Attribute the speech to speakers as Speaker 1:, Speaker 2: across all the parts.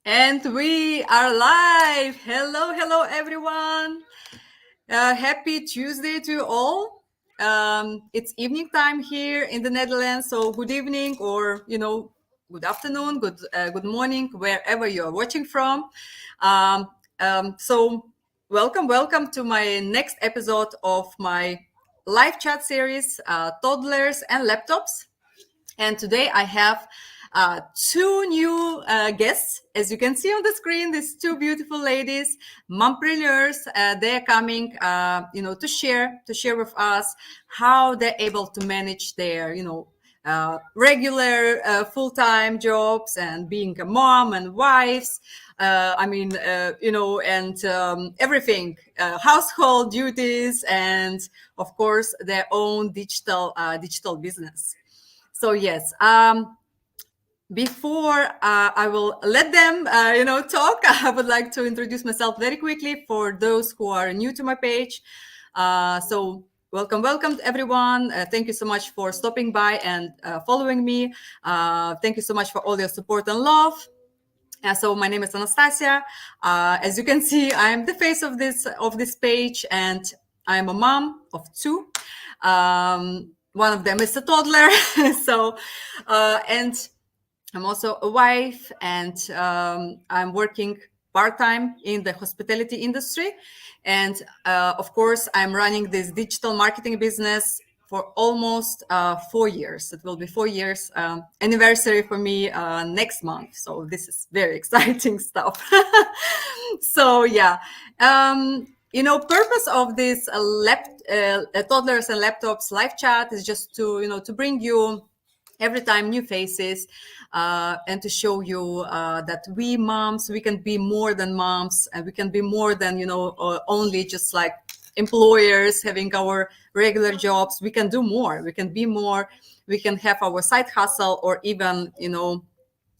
Speaker 1: And we are live. Hello, everyone. Happy Tuesday to all. It's evening time here in the Netherlands, so good evening, or good afternoon, good morning, wherever you are watching from. Um, so, welcome to my next episode of my live chat series, Toddlers and Laptops. And today I have two new guests. As you can see on the screen, these two beautiful ladies, mompreneurs. They're coming, to share with us how they're able to manage their, regular full-time jobs and being a mom and wives. And everything, household duties, and of course their own digital business. So yes, before I will let them, talk, I would like to introduce myself very quickly for those who are new to my page. So welcome everyone. Thank you so much for stopping by and following me. Thank you so much for all your support and love. So my name is Anastasia. As you can see, I am the face of this page, and I am a mom of two. One of them is a toddler. And I'm also a wife, and I'm working part-time in the hospitality industry. And of course, I'm running this digital marketing business for almost 4 years. It will be 4 years anniversary for me next month. So this is very exciting stuff. So yeah, purpose of this toddlers and laptops live chat is just to bring you every time new faces, and to show you that we moms, we can be more than moms, and we can be more than only just like employers having our regular jobs. We can do more, we can be more, we can have our side hustle, or even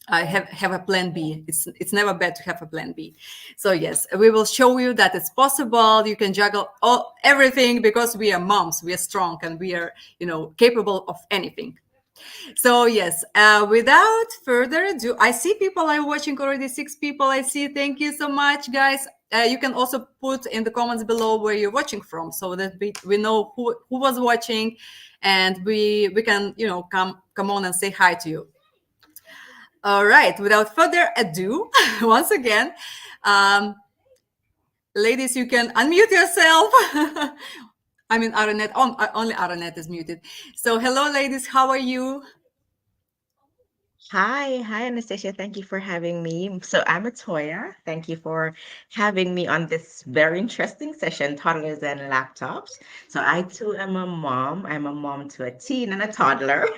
Speaker 1: have a plan B. It's never bad to have a plan B. So yes, we will show you that it's possible. You can juggle everything, because we are moms, we are strong, and we are capable of anything. So yes, without further ado, I see people are watching already. 6 people I see. Thank you so much, guys. You can also put in the comments below where you're watching from, so that we know who was watching, and we can come on and say hi to you. All right. Without further ado, once again, ladies, you can unmute yourself. I mean, Aranet. Only Aranet is muted. So hello, ladies. How are you?
Speaker 2: Hi, Anastasia. Thank you for having me. So I'm Atoya. Thank you for having me on this very interesting session, toddlers and laptops. So I too am a mom. I'm a mom to a teen and a toddler.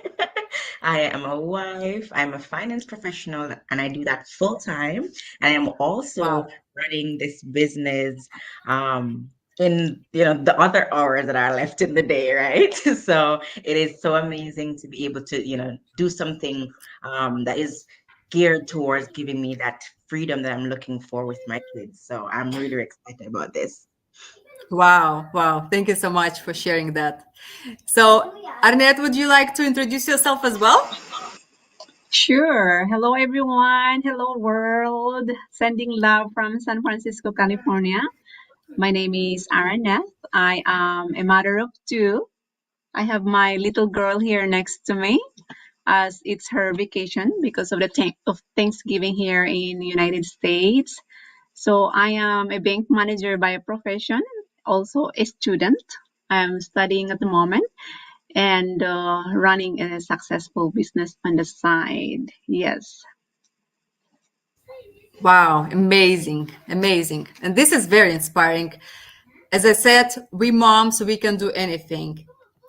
Speaker 2: I am a wife. I'm a finance professional, and I do that full time. And I'm also
Speaker 1: Wow.
Speaker 2: running this business in the other hours that are left in the day, right? So it is so amazing to be able to do something that is geared towards giving me that freedom that I'm looking for with my kids. So I'm really excited about this.
Speaker 1: Wow. Thank you so much for sharing that. So, Arnett, would you like to introduce yourself as well?
Speaker 3: Sure. Hello, everyone. Hello, world. Sending love from San Francisco, California. My name is Araneth. I am a mother of two. I have my little girl here next to me, as it's her vacation because of the of Thanksgiving here in the United States. So I am a bank manager by profession, also a student. I'm studying at the moment and running a successful business on the side. Yes.
Speaker 1: Wow, amazing. And this is very inspiring. As I said, we moms, we can do anything,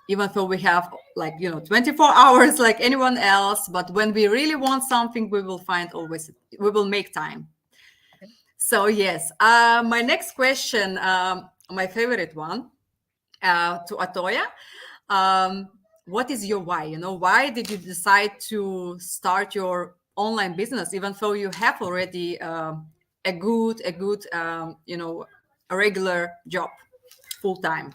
Speaker 1: even though we have 24 hours like anyone else. But when we really want something, we will find always, we will make time. So, yes, my next question, my favorite one, to Atoya. Um, what is your why? Why did you decide to start your online business, even though you have already a regular job, full time?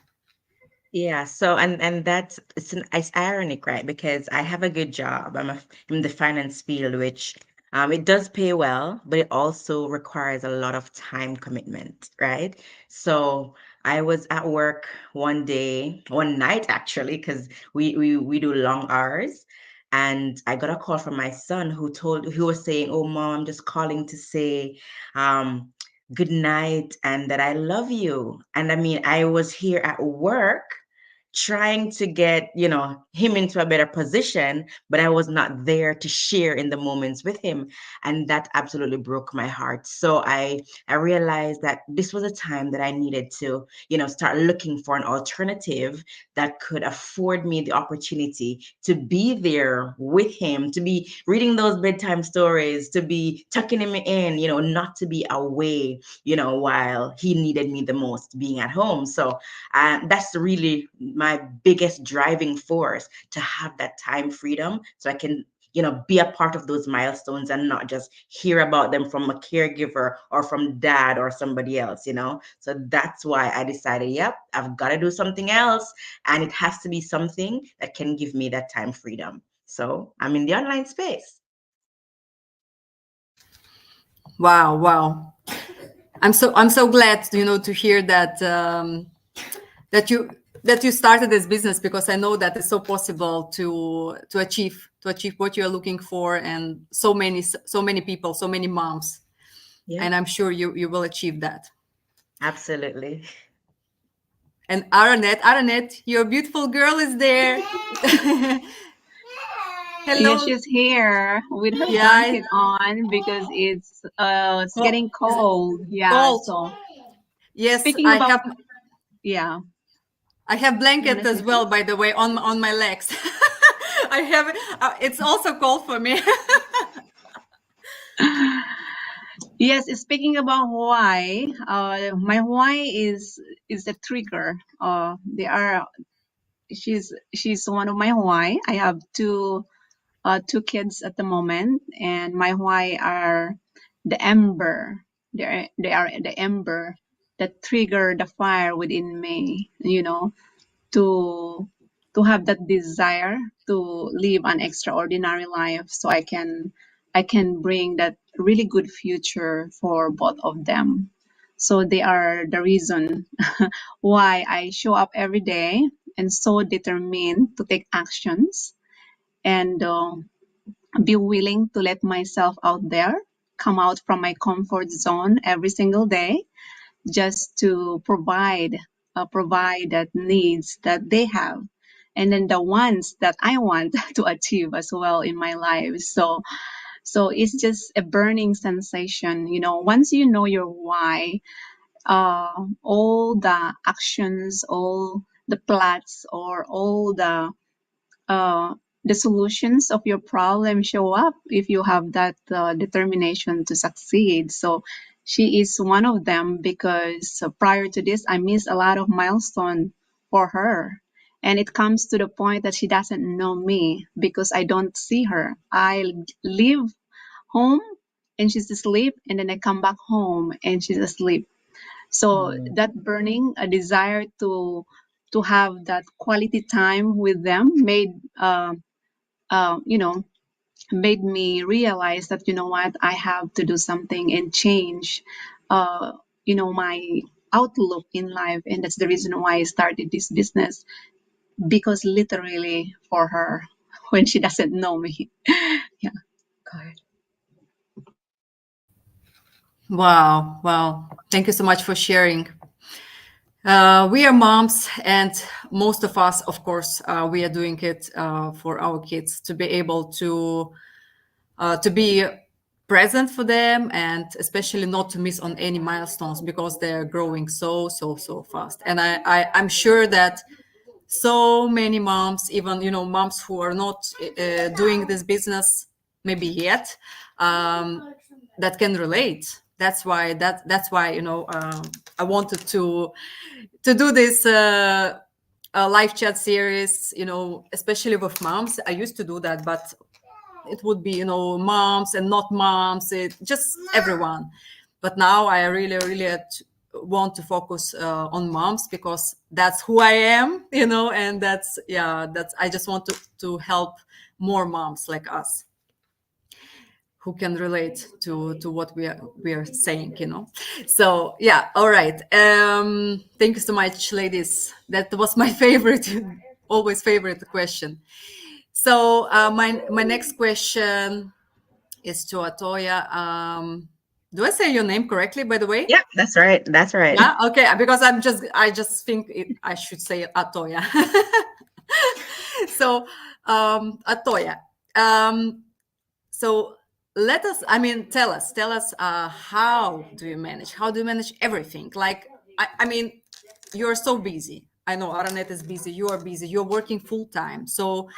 Speaker 2: Yeah, so and that's it's ironic, right? Because I have a good job. I'm in the finance field, which It does pay well, but it also requires a lot of time commitment, right? So I was at work one day, one night actually, because we do long hours. And I got a call from my son who was saying, "Oh, mom, I'm just calling to say um, good night and that I love you." And I mean, I was here at work trying to get, him into a better position, but I was not there to share in the moments with him. And that absolutely broke my heart. So I realized that this was a time that I needed to, start looking for an alternative that could afford me the opportunity to be there with him, to be reading those bedtime stories, to be tucking him in, not to be away, while he needed me the most being at home. So that's really my biggest driving force, to have that time freedom so I can, be a part of those milestones and not just hear about them from a caregiver or from dad or somebody else. So that's why I decided, yep, I've got to do something else. And it has to be something that can give me that time freedom. So I'm in the online space.
Speaker 1: Wow, wow. I'm so glad, to hear that that you that you started this business, because I know that it's so possible to achieve what you're looking for, and so many people, so many moms,
Speaker 2: Yeah,
Speaker 1: and I'm sure you will achieve that.
Speaker 2: absolutely.
Speaker 1: And Aranet, your beautiful girl is there.
Speaker 3: Yeah,
Speaker 1: Hello.
Speaker 3: she's here with her
Speaker 1: Yeah.
Speaker 3: blanket on because it's
Speaker 1: Oh,
Speaker 3: getting
Speaker 1: is it
Speaker 3: cold. Yeah,
Speaker 1: cold?
Speaker 3: so
Speaker 1: Yes,
Speaker 3: speaking
Speaker 1: I
Speaker 3: about,
Speaker 1: have.
Speaker 3: yeah,
Speaker 1: I have
Speaker 3: you want
Speaker 1: blanket
Speaker 3: to say
Speaker 1: as well,
Speaker 3: something?
Speaker 1: by the way, on my legs. I have. It's also cold for me.
Speaker 3: Yes, speaking about Hawaii, my Hawaii is a trigger. They are she's one of my Hawaii. I have two kids at the moment, and my Hawaii are the ember. They are the ember that trigger the fire within me. To have that desire to live an extraordinary life, so I can bring that really good future for both of them. So they are the reason why I show up every day and so determined to take actions, and be willing to let myself out there, come out from my comfort zone every single day, just to provide that needs that they have, and then the ones that I want to achieve as well in my life. So it's just a burning sensation. Once you know your why, all the actions, all the plots, or all uh, the solutions of your problem show up if you have that determination to succeed. So she is one of them, because prior to this, I missed a lot of milestone for her. And it comes to the point that she doesn't know me because I don't see her. I leave home and she's asleep, and then I come back home and she's asleep. So
Speaker 2: Mm.
Speaker 3: that burning a desire to have that quality time with them uh, you know made me realize that, what, I have to do something and change uh, my outlook in life. And that's the reason why I started this business, because literally for her, when she doesn't know me. Yeah, go ahead.
Speaker 1: Wow, wow. Thank you so much for sharing. We are moms, and most of us, of course, we are doing it for our kids, to be able to be present for them, and especially not to miss on any milestones, because they're growing so fast. And I'm sure that so many moms, even moms who are not doing this business maybe yet, that can relate. That's why I wanted to do this live chat series, especially with moms. I used to do that, but it would be moms and not moms, just everyone. But now I really want to focus on moms, because that's who I am, and that's I just want to help more moms like us. who can relate to what we are saying, So yeah, all right. Thank you so much, ladies. That was my favorite, always favorite question. So my next question is to Atoya. Do I say your name correctly, by the way?
Speaker 2: Yeah, that's right. That's right.
Speaker 1: Yeah. Okay. Because I just think I should say Atoya. So, Atoya. Um, so tell us, how do you manage everything? Like, I mean, you're so busy. I know Aranet is busy. You are busy. You're working full time. So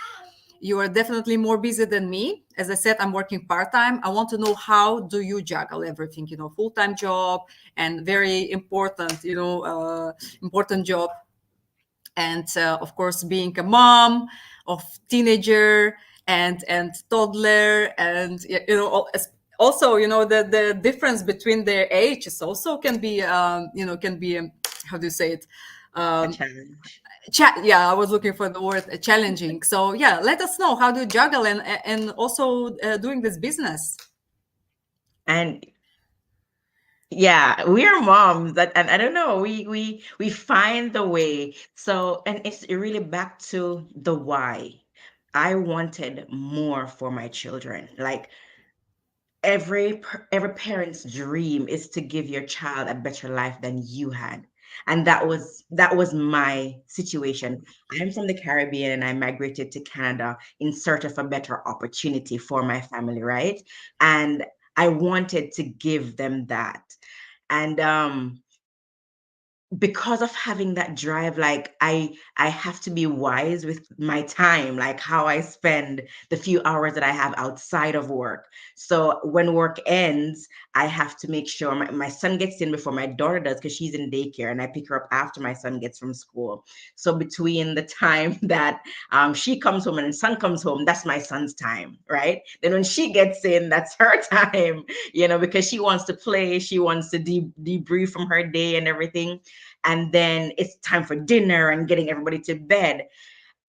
Speaker 1: you are definitely more busy than me. As I said, I'm working part time. I want to know, how do you juggle everything? Full time job and very important, important job, and of course being a mom of teenager and toddler, and also the difference between their ages also can be how do you say it,
Speaker 2: A
Speaker 1: um,
Speaker 2: challenge.
Speaker 1: yeah, I was looking for the word challenging. So yeah, let us know, how do you juggle and also doing this business.
Speaker 2: And yeah, we are moms that, and I don't know, we find the way. So, and it's really back to the why. I wanted more for my children. Like every parent's dream is to give your child a better life than you had. And that was my situation. I'm from the Caribbean and I migrated to Canada in search of a better opportunity for my family, right? And I wanted to give them that. And because of having that drive, like I have to be wise with my time, like how I spend the few hours that I have outside of work. So when work ends, I have to make sure my son gets in before my daughter does, because she's in daycare and I pick her up after my son gets from school. So between the time that she comes home and son comes home, that's my son's time, right? Then when she gets in, that's her time, because she wants to play, she wants to debrief from her day and everything. And then it's time for dinner and getting everybody to bed.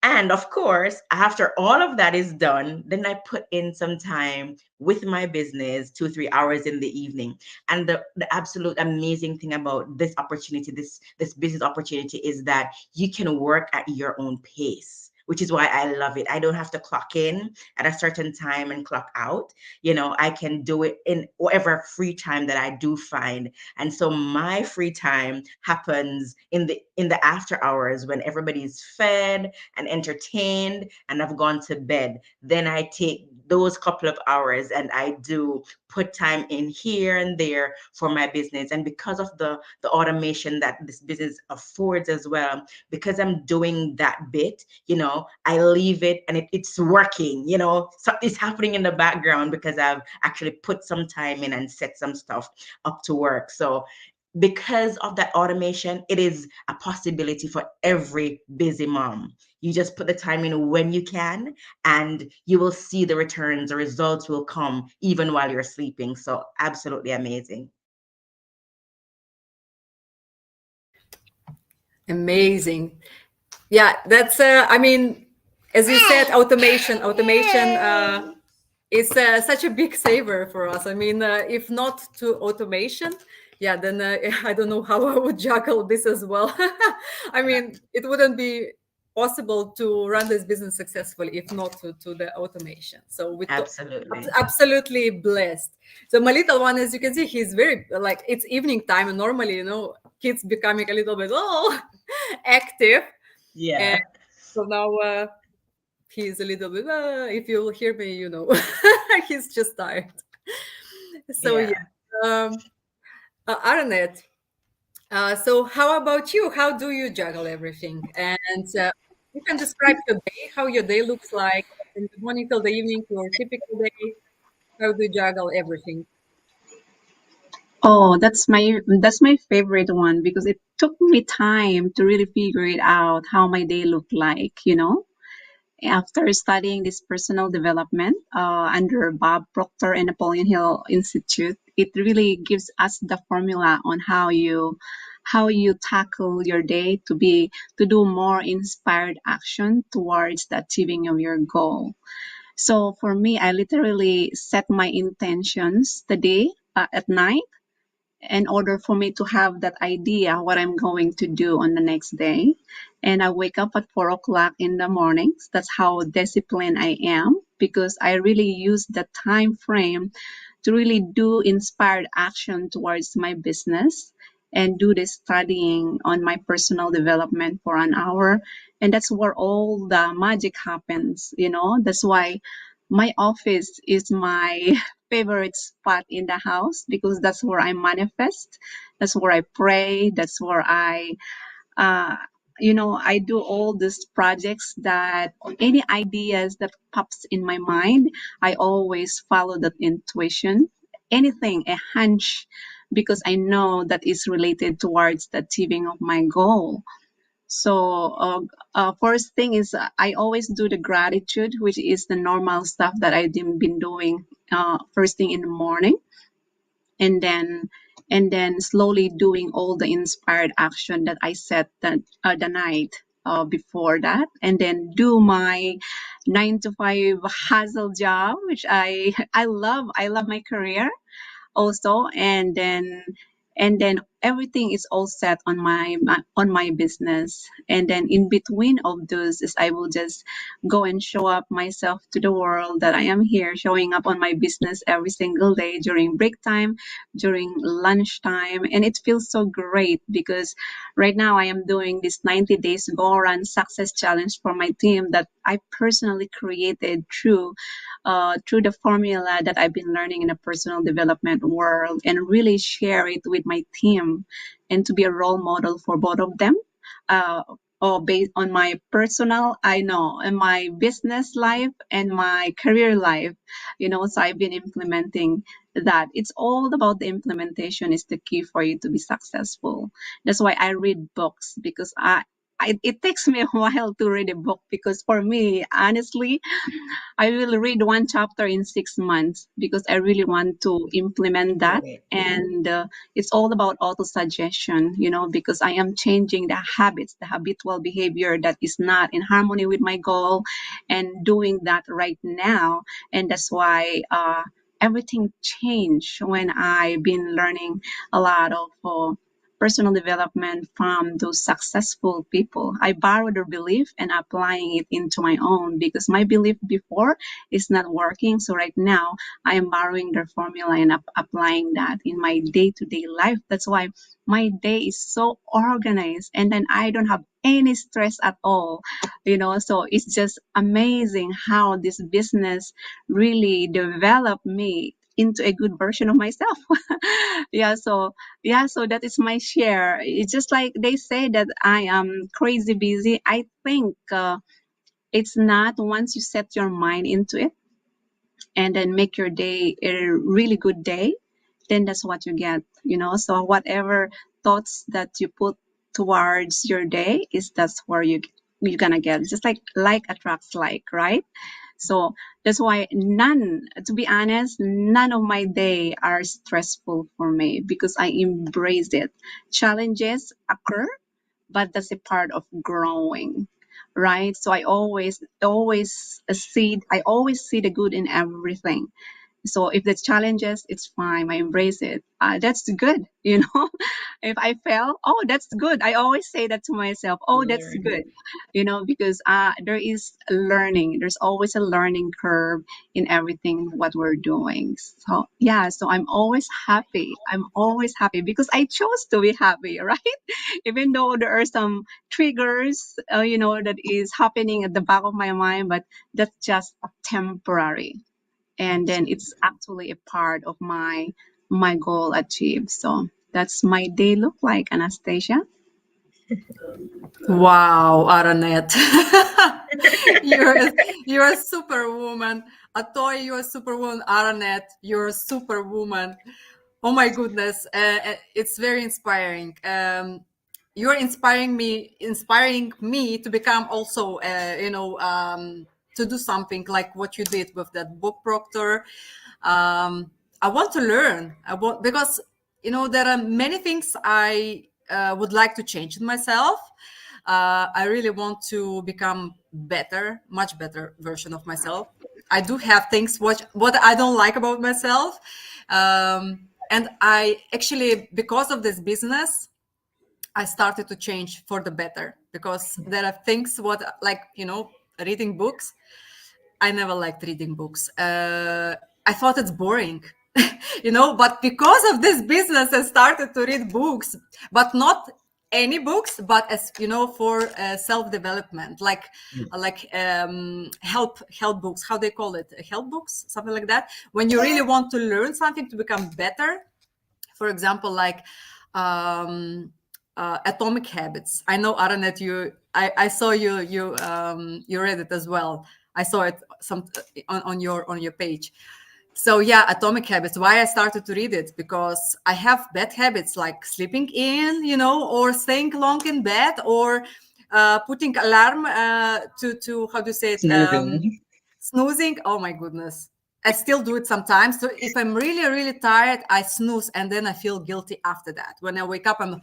Speaker 2: And of course, after all of that is done, then I put in some time with my business, 2 3 hours in the evening. And the absolute amazing thing about this opportunity, this business opportunity, is that you can work at your own pace, which is why I love it. I don't have to clock in at a certain time and clock out. I can do it in whatever free time that I do find. And so my free time happens in the after hours when everybody's fed and entertained and I've gone to bed. Then I take those couple of hours and I do put time in here and there for my business. And because of the automation that this business affords as well, because I'm doing that bit, I leave it and it's working, so it's happening in the background because I've actually put some time in and set some stuff up to work. So because of that automation, it is a possibility for every busy mom. You just put the time in when you can, and you will see the returns. The results will come even while you're sleeping. So, absolutely amazing.
Speaker 1: Amazing. Yeah, that's as you said, automation is such a big saver for us. If not to automation, yeah, then I don't know how I would juggle this as well. It wouldn't be possible to run this business successfully if not to the automation. So
Speaker 2: Absolutely.
Speaker 1: absolutely blessed. So my little one, as you can see, he's very, like, it's evening time, and normally, kids becoming a little bit active. And
Speaker 2: Yeah.
Speaker 1: so now he's a little bit, if you hear me, he's just tired. So yeah.
Speaker 2: Yeah.
Speaker 1: Aranet, so how about you? How do you juggle everything? And you can describe your day, how your day looks like from the morning till the evening, your typical day. How do you juggle everything?
Speaker 3: Oh, that's my favorite one because it took me time to really figure it out how my day looked like. After studying this personal development under Bob Proctor and Napoleon Hill Institute, it really gives us the formula on how you tackle your day to do more inspired action towards the achieving of your goal. So for me, I literally set my intentions the day at night in order for me to have that idea what I'm going to do on the next day. And I wake up at 4 o'clock in the mornings. That's how disciplined I am, because I really use the time frame to really do inspired action towards my business and do the studying on my personal development for an hour. And that's where all the magic happens, you know. That's why my office is my favorite spot in the house, because that's where I manifest, that's where I pray, that's where uh, I do all these projects, that any ideas that pops in my mind, I always follow that intuition, anything, a hunch, because I know that is related towards the achieving of my goal. So first thing is I always do the gratitude, which is the normal stuff that I've been doing first thing in the morning, and then slowly doing all the inspired action that I set the night before that, and then do my 9 to 5 hustle job, which I love. I love my career also, and then everything is all set on my business, and then in between of those is I will just go and show up myself to the world, that I am here showing up on my business every single day during break time, during lunchtime, and it feels so great, because right now I am doing this 90 days go run success challenge for my team that I personally created through the formula that I've been learning in the personal development world, and really share it with my team, and to be a role model for both of them. Uh, or based on my personal, I know, and my business life and my career life, so I've been implementing that. It's all about the implementation is the key for you to be successful. That's why I read books, because it takes me a while to read a book, because for me, honestly, I will read one chapter in 6 months, because I really want to implement that.
Speaker 2: Right.
Speaker 3: And it's all about auto suggestion, because I am changing the habits, the habitual behavior that is not in harmony with my goal, and doing that right now. And that's why everything changed when I've been learning a lot of personal development from those successful people. I borrow their belief and applying it into my own, because my belief before is not working. So right now I am borrowing their formula and applying that in my day-to-day life. That's why my day is so organized, and then I don't have any stress at all. So it's just amazing how this business really developed me into a good version of myself. So that is my share. It's just like they say that I am crazy busy. I think it's not. Once you set your mind into it and then make your day a really good day, then that's what you get. So whatever thoughts that you put towards your day, is that's where you're gonna get. Just like attracts like, right? So that's why to be honest, none of my day are stressful for me, because I embrace it. Challenges occur, but that's a part of growing, right? So I always see the good in everything. So if there's challenges, it's fine. I embrace it. That's good. If I fail, oh, that's good. I always say that to myself. Oh, that's
Speaker 2: Learn.
Speaker 3: good. Because there is a learning. There's always a learning curve in everything what we're doing. So yeah. So I'm always happy. I'm always happy because I chose to be happy, right? Even though there are some triggers, that is happening at the back of my mind, but that's just temporary, and then it's actually a part of my goal achieved. So that's my day look like, Anastasia.
Speaker 1: Wow, Aranet. you're you're a superwoman. Atoy, you're a superwoman. Aranet, you're a superwoman. Oh my goodness, it's very inspiring. You're inspiring me to become also, to do something like what you did with that book proctor. I want to learn. Because there are many things I would like to change in myself. I really want to become better, much better version of myself. I do have things what I don't like about myself. And I actually, because of this business, I started to change for the better, because there are things like, reading books. I never liked reading books. I thought it's boring, but because of this business, I started to read books, but not any books, but as for self-development, like help books. How they call it? Help books, something like that. When you really want to learn something to become better, for example, like Atomic Habits. I know, Aranet, I saw you read it as well. I saw it on your page. So yeah, Atomic Habits. Why I started to read it? Because I have bad habits like sleeping in, or staying long in bed, or putting alarm to how do you say it?
Speaker 2: Snoozing.
Speaker 1: Snoozing. Oh my goodness. I still do it sometimes. So if I'm really, really tired, I snooze, and then I feel guilty after that. When I wake up, I'm,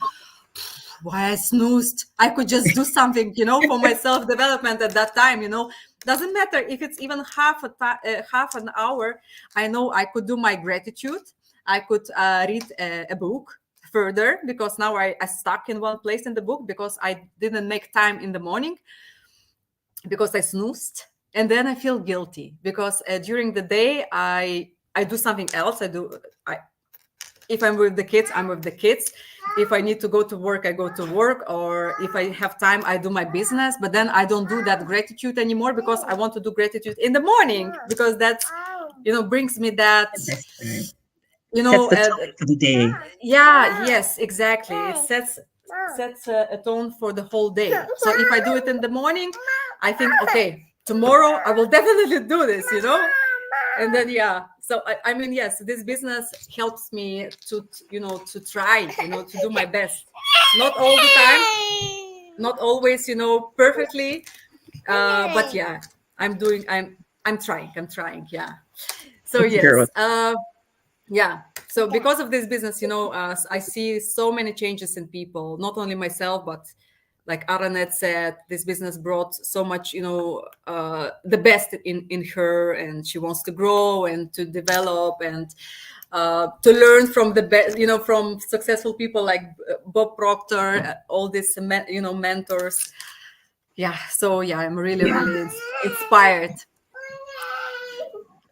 Speaker 1: why I snoozed? I could just do something, for my self-development at that time, Doesn't matter if it's even half an hour. I know I could do my gratitude. I could read a book further, because now I stuck in one place in the book because I didn't make time in the morning, because I snoozed. And then I feel guilty because during the day I do something else. If I'm with the kids, I'm with the kids. If I need to go to work, I go to work. Or if I have time, I do my business. But then I don't do that gratitude anymore, because I want to do gratitude in the morning, because that's, brings me that,
Speaker 2: Best time.
Speaker 1: you
Speaker 2: Sets
Speaker 1: know,
Speaker 2: the tone for the day.
Speaker 1: yeah, yes, exactly. It sets a tone for the whole day. So if I do it in the morning, I think, okay, tomorrow I will definitely do this, And then, yeah. So I mean, yes, this business helps me to try, to do my best. Not all the time, not always, perfectly. But yeah, I'm trying. Yeah. So
Speaker 2: It's
Speaker 1: yes.
Speaker 2: growth.
Speaker 1: Yeah. So because of this business, I see so many changes in people, not only myself, but like Aranet said, this business brought so much, the best in her, and she wants to grow and to develop and to learn from the best, from successful people like Bob Proctor, all these, mentors. Yeah. So yeah, I'm really, really inspired.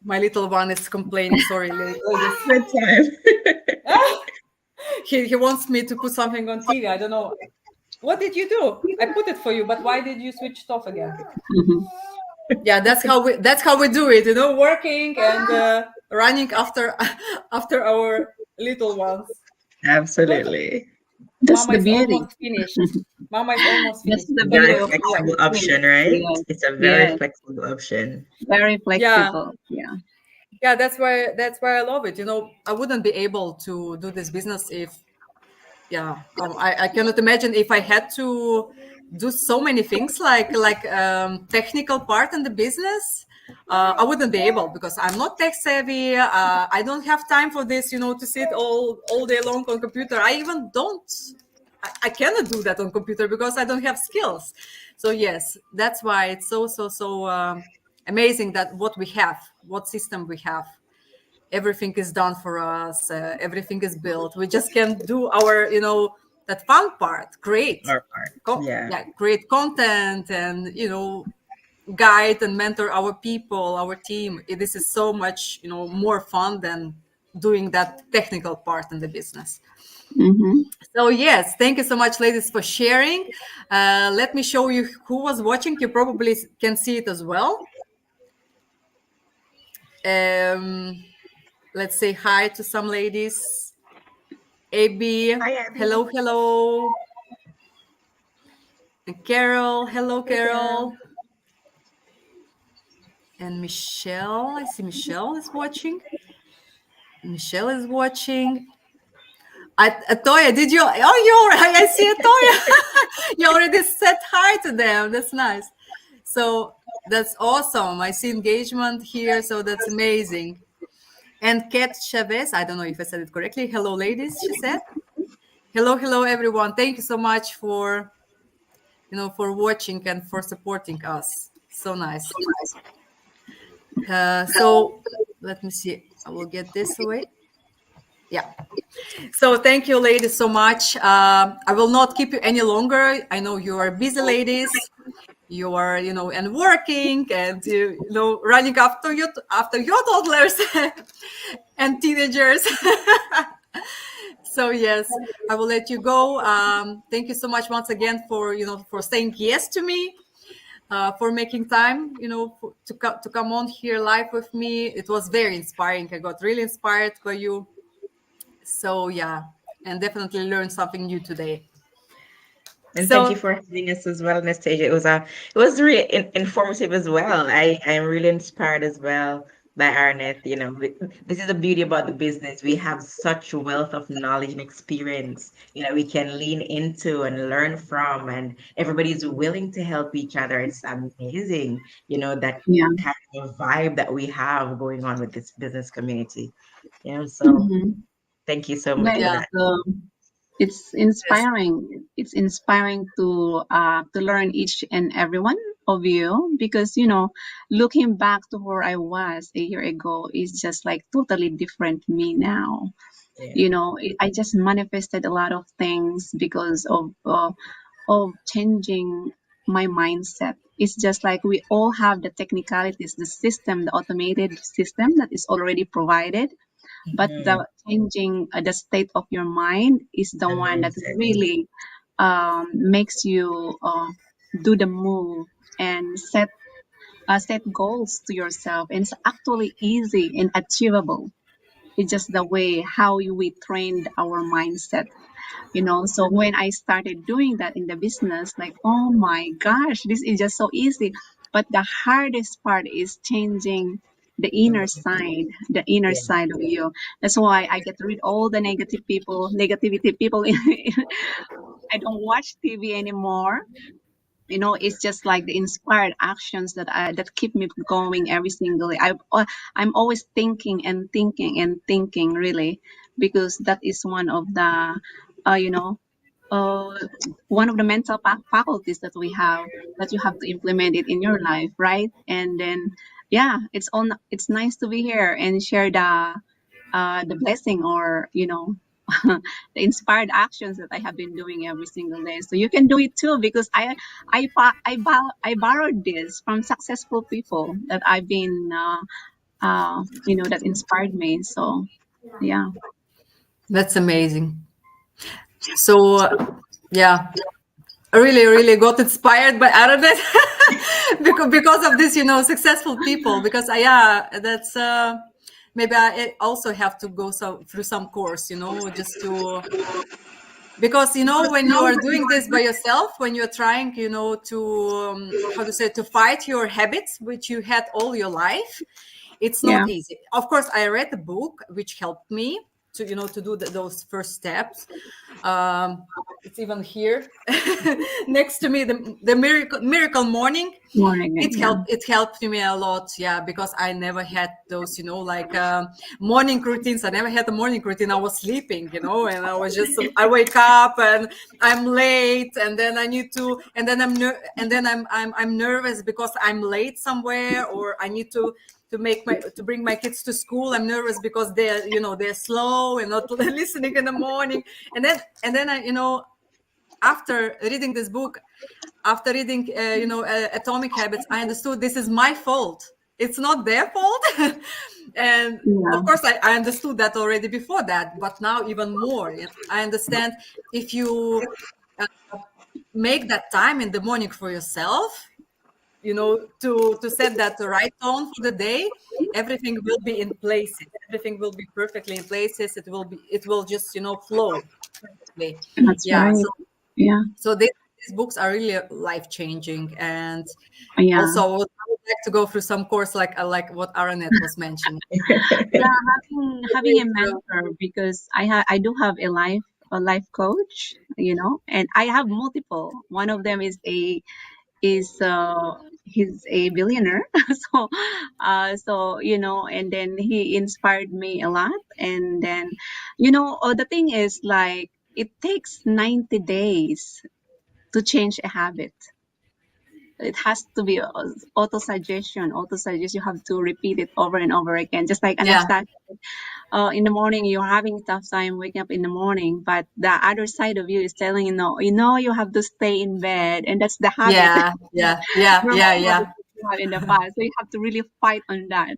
Speaker 1: My little one is complaining. Sorry, ladies.
Speaker 2: Bedtime.
Speaker 1: He wants me to put something on TV. I don't know. What did you do? I put it for you, but why did you switch it off again?
Speaker 3: Mhm.
Speaker 1: Yeah, that's how we do it, working and running after after our little ones. But
Speaker 2: Absolutely.
Speaker 3: That's
Speaker 1: Mama
Speaker 3: the
Speaker 1: is
Speaker 3: beauty.
Speaker 1: almost finished. Mama is almost
Speaker 3: That's
Speaker 1: finished.
Speaker 3: the
Speaker 1: So
Speaker 3: beauty
Speaker 2: Very
Speaker 1: let's
Speaker 3: of
Speaker 1: yeah.
Speaker 2: flexible
Speaker 3: kids.
Speaker 2: option, right?
Speaker 3: Yes,
Speaker 2: It's a very
Speaker 3: yes,
Speaker 2: flexible option.
Speaker 3: very
Speaker 1: Yeah.
Speaker 3: flexible. Yeah.
Speaker 1: Yeah, that's why I love it. I wouldn't be able to do this business if I cannot imagine if I had to do so many things like technical part in the business. I wouldn't be able, because I'm not tech savvy. I don't have time for this, to sit all day long on computer. I even don't. I cannot do that on computer because I don't have skills. So yes, that's why it's so amazing that what system we have. Everything is done for us. Everything is built. We just can do our, that fun part. Create,
Speaker 2: Our part. Yeah.
Speaker 1: create content and guide and mentor our people, our team. This is so much more fun than doing that technical part in the business.
Speaker 3: Mm-hmm.
Speaker 1: So yes, thank you so much, ladies, for sharing. Let me show you who was watching. You probably can see it as well. Let's say hi to some ladies. AB,
Speaker 2: Hi, Abby.
Speaker 1: hello. And Carol, hello,
Speaker 2: Hey, Carol.
Speaker 1: Carol. And Michelle, I see Michelle is watching. Michelle is watching. Atoya, did you? Oh, I see Atoya. You already said hi to them. That's nice. So that's awesome. I see engagement here. So that's amazing. And Kat Chavez, I don't know if I said it correctly. Hello, ladies, she said. Hello, everyone. Thank you so much for watching and for supporting us. So nice. So let me see. I will get this away. Yeah. So thank you, ladies, so much. I will not keep you any longer. I know you are busy, ladies. You are, and working, and running after your toddlers and teenagers. So yes, I will let you go. Thank you so much once again for saying yes to me, for making time, to come on here live with me. It was very inspiring. I got really inspired by you. So yeah, and definitely learned something new today.
Speaker 2: And thank you
Speaker 1: So
Speaker 2: for having us as well, Anastasia. It was really informative as well. I am really inspired as well by Arnett. This is the beauty about the business. We have such a wealth of knowledge and experience, we can lean into and learn from, and everybody's willing to help each other. It's amazing, that
Speaker 3: Yeah.
Speaker 2: kind of vibe that we have going on with this business community. So
Speaker 3: Mhm.
Speaker 2: thank you so
Speaker 3: Yeah,
Speaker 2: much for
Speaker 1: yeah,
Speaker 2: that.
Speaker 3: it's
Speaker 1: yes,
Speaker 3: inspiring. It's inspiring to learn each and every one of you, because looking back to where I was a year ago is just like totally different me now.
Speaker 2: Yeah.
Speaker 3: I just manifested a lot of things because of changing my mindset. It's just like we all have the technicalities, the system, the automated system that is already provided, but
Speaker 2: Mhm.
Speaker 3: the changing the state of your mind is the
Speaker 2: The
Speaker 3: one that
Speaker 2: mindset.
Speaker 3: really makes you do the move and set goals to yourself. And it's actually easy and achievable. It's just the way how we trained our mindset. So when I started doing that in the business, like, oh my gosh, this is just so easy. But the hardest part is changing
Speaker 2: The mindset.
Speaker 3: the inner
Speaker 2: Yeah.
Speaker 3: side of you. That's why I get rid all the negativity people. I don't watch TV anymore. It's just like the inspired actions that keep me going every single day. I'm always thinking and thinking and thinking, really, because that is one of the uh, you know uh, one of the mental faculties that we have, that you have to implement it in your life, right? And then, yeah, it's nice to be here and share the blessing, or the inspired actions that I have been doing every single day. So you can do it too, because I borrowed this from successful people that I've been that inspired me. So yeah.
Speaker 1: that's amazing. So yeah, I really, really got inspired by Arabic because of this, successful people. Because yeah, that's maybe I also have to go through some course, just to, because when you are doing this by yourself, when you're trying, to how to say, to fight your habits which you had all your life, it's
Speaker 3: Yeah.
Speaker 1: not easy. Of course, I read a book which helped me to to do those first steps. It's even here next to me, the miracle morning.
Speaker 3: Morning. Yeah.
Speaker 1: It helped me a lot, yeah, because I never had those, like morning routines. I never had a morning routine. I was sleeping, and I was just, I wake up and I'm late, and then I need to, and then I'm nervous because I'm late somewhere, or I need to bring my kids to school. I'm nervous because they're slow and not listening in the morning. And then I, after reading this book, after reading Atomic Habits, I understood this is my fault. It's not their fault. And
Speaker 3: Yeah.
Speaker 1: of course, I understood that already before that, but now even more. I understand, if you make that time in the morning for yourself, to set that right tone for the day, everything will be in places. Everything will be perfectly in places. It will just, flow.
Speaker 3: That's
Speaker 1: Yeah.
Speaker 3: right. Yeah.
Speaker 1: So these books are really life changing. And
Speaker 3: Yeah.
Speaker 1: also, I would like to go through some course, like what Aranet was mentioning.
Speaker 3: Yeah, having a mentor, because I do have a life coach, and I have multiple. One of them is he's a billionaire. So and then he inspired me a lot. And then the thing is, like, it takes 90 days to change a habit. it has to be auto suggestion. Auto suggest. You have to repeat it over and over again, just like
Speaker 1: Yeah.
Speaker 3: Anastasia. In the morning you're having a tough time waking up in the morning, but the other side of you is telling you have to stay in bed, and that's the habit.
Speaker 1: Yeah. Yeah. Yeah.
Speaker 3: Normal
Speaker 1: Yeah.
Speaker 3: habit
Speaker 1: Yeah.
Speaker 3: that you have in the past. So you have to really fight on that.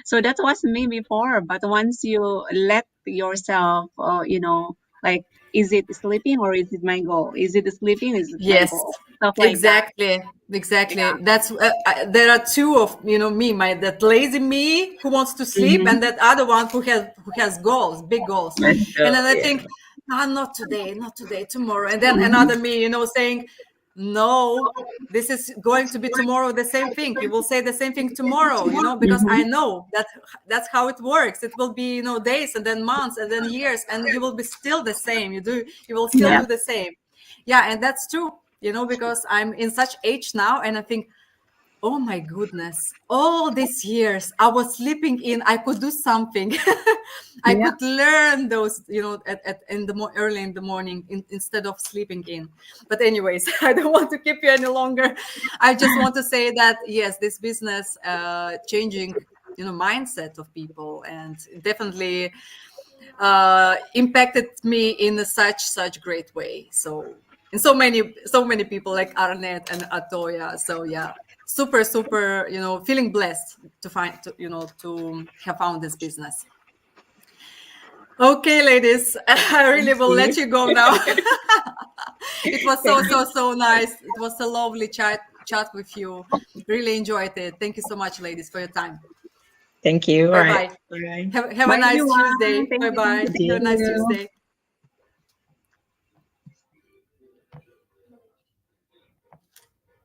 Speaker 3: So that was me before, but once you let yourself, like, is it sleeping or is it my goal? Is it sleeping? Is it my
Speaker 1: Yes,
Speaker 3: goal? Stuff like that.
Speaker 1: exactly, exactly.
Speaker 3: Yeah.
Speaker 1: That's there are two of me, my that lazy me who wants to sleep,
Speaker 3: Mm-hmm.
Speaker 1: and that other one who has goals, big goals.
Speaker 2: Let's
Speaker 1: And
Speaker 2: go.
Speaker 1: then I
Speaker 2: Yeah.
Speaker 1: think, not today, not today, tomorrow. And then
Speaker 3: Mm-hmm.
Speaker 1: another me, saying, no, this is going to be tomorrow the same thing. You will say the same thing tomorrow, because I
Speaker 3: Mm-hmm.
Speaker 1: know that that's how it works. It will be, days and then months and then years, and you will be still the same. You will still
Speaker 3: Yeah.
Speaker 1: do the same. Yeah, and that's true, because I'm in such age now, and I think, oh my goodness, all these years I was sleeping in, I could do something. I
Speaker 3: Yeah.
Speaker 1: could learn those, early in the morning instead of sleeping in. But anyways, I don't want to keep you any longer. I just want to say that yes, this business changing, mindset of people, and definitely impacted me in a such great way. So, and so many people like Arnett and Atoya. So yeah, super, feeling blessed to have found this business. Okay, ladies, I
Speaker 2: Thank
Speaker 1: really will let
Speaker 2: you.
Speaker 1: you go now. It was
Speaker 2: Thank
Speaker 1: so nice. It was a lovely chat with you. Really enjoyed it. Thank you so much, ladies, for your time.
Speaker 2: Thank you. All
Speaker 1: Bye
Speaker 2: right.
Speaker 1: bye.
Speaker 2: Bye.
Speaker 1: Have a
Speaker 3: Bye
Speaker 1: nice
Speaker 3: everyone.
Speaker 1: Tuesday.
Speaker 3: Thank
Speaker 1: Bye
Speaker 3: you. Thank
Speaker 1: bye.
Speaker 3: you.
Speaker 1: Have
Speaker 3: Thank
Speaker 1: a nice
Speaker 2: Deal.
Speaker 3: you.
Speaker 1: Tuesday.